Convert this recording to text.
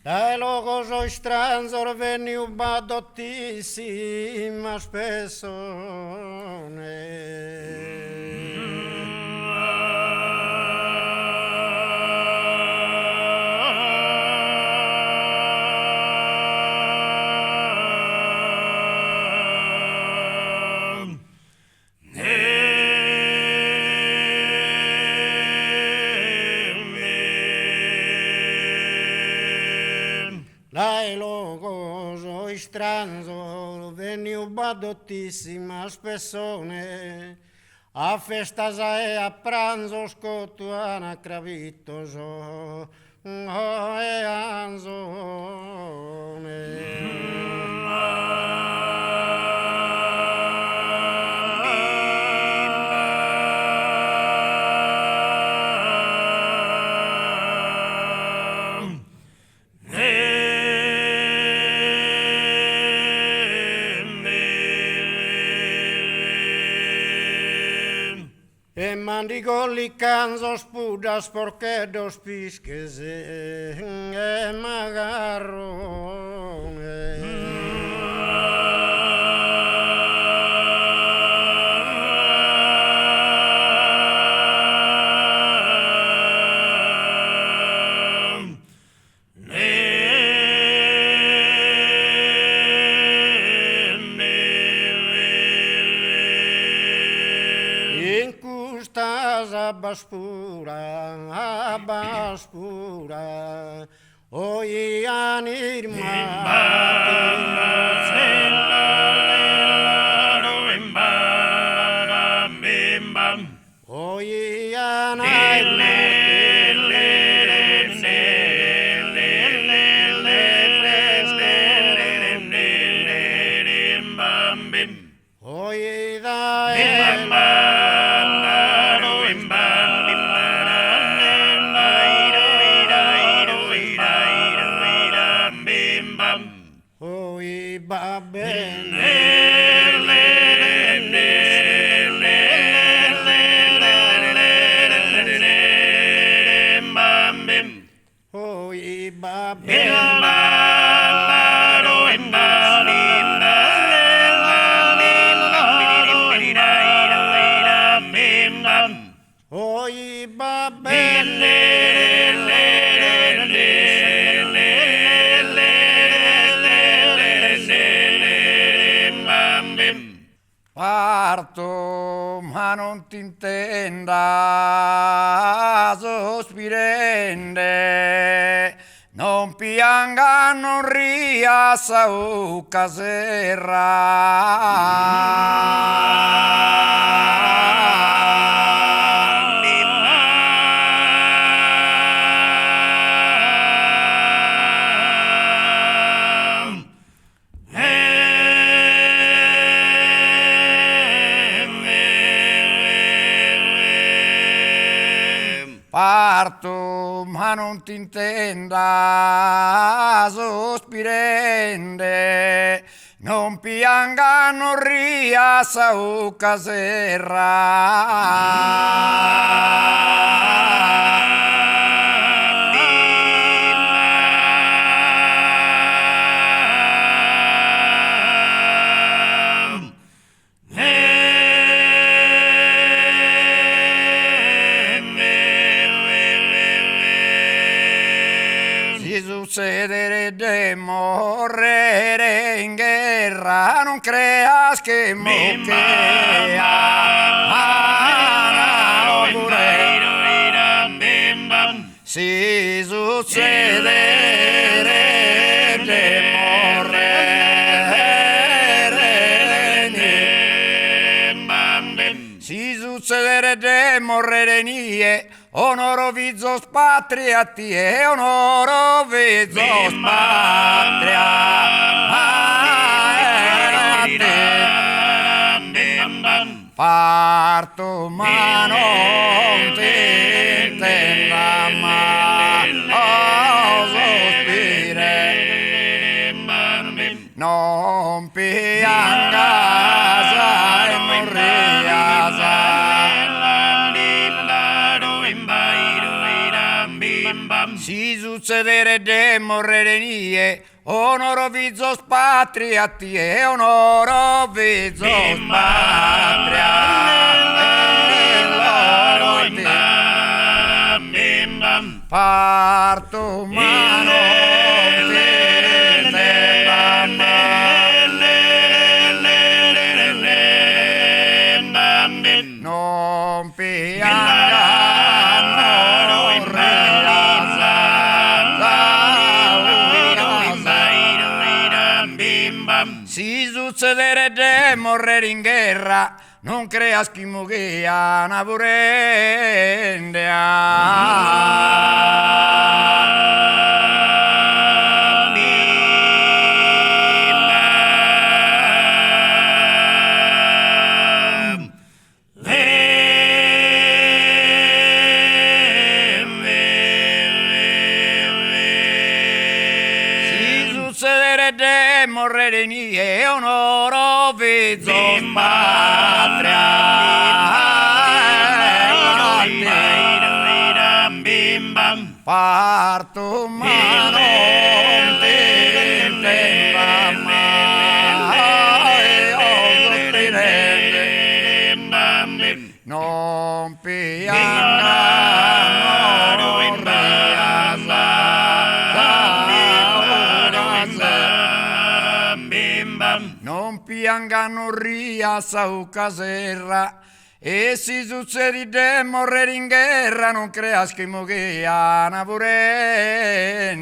Dai logo so stranzor veniu badottissima spessone. Dai logo so stranzo veniu badottissima spessone. A festa e a pranzo scotto anacravittoso e anzone. E mandigolli canzo spudas porque dos pisques e magarrone. Abaspura, oi anirma, oi va bene. Oi va oi va parto ma non ti intenda sospirende, non pianga, non ria sau parto ma non ti intenda sospirende, non pianga, non ria sau succedere de morrere in guerra, non creas che si succedere de morrere, si succedere de morrere nie. Onoro vizos patria tie, onoro vizos patria parto ma non ti intenda sospire, non pianga e non riasa. Si succedere de morrere nie, onoro vizos patria tie, onoro vizos patria. Parto mano non si succedere de morrere in guerra, non creas che mughia una de morrere nie, onoro vizos patria. Parto mano non non piangano ria sauca serra, e si succede de morrere in guerra, non creas che mughia una purenda.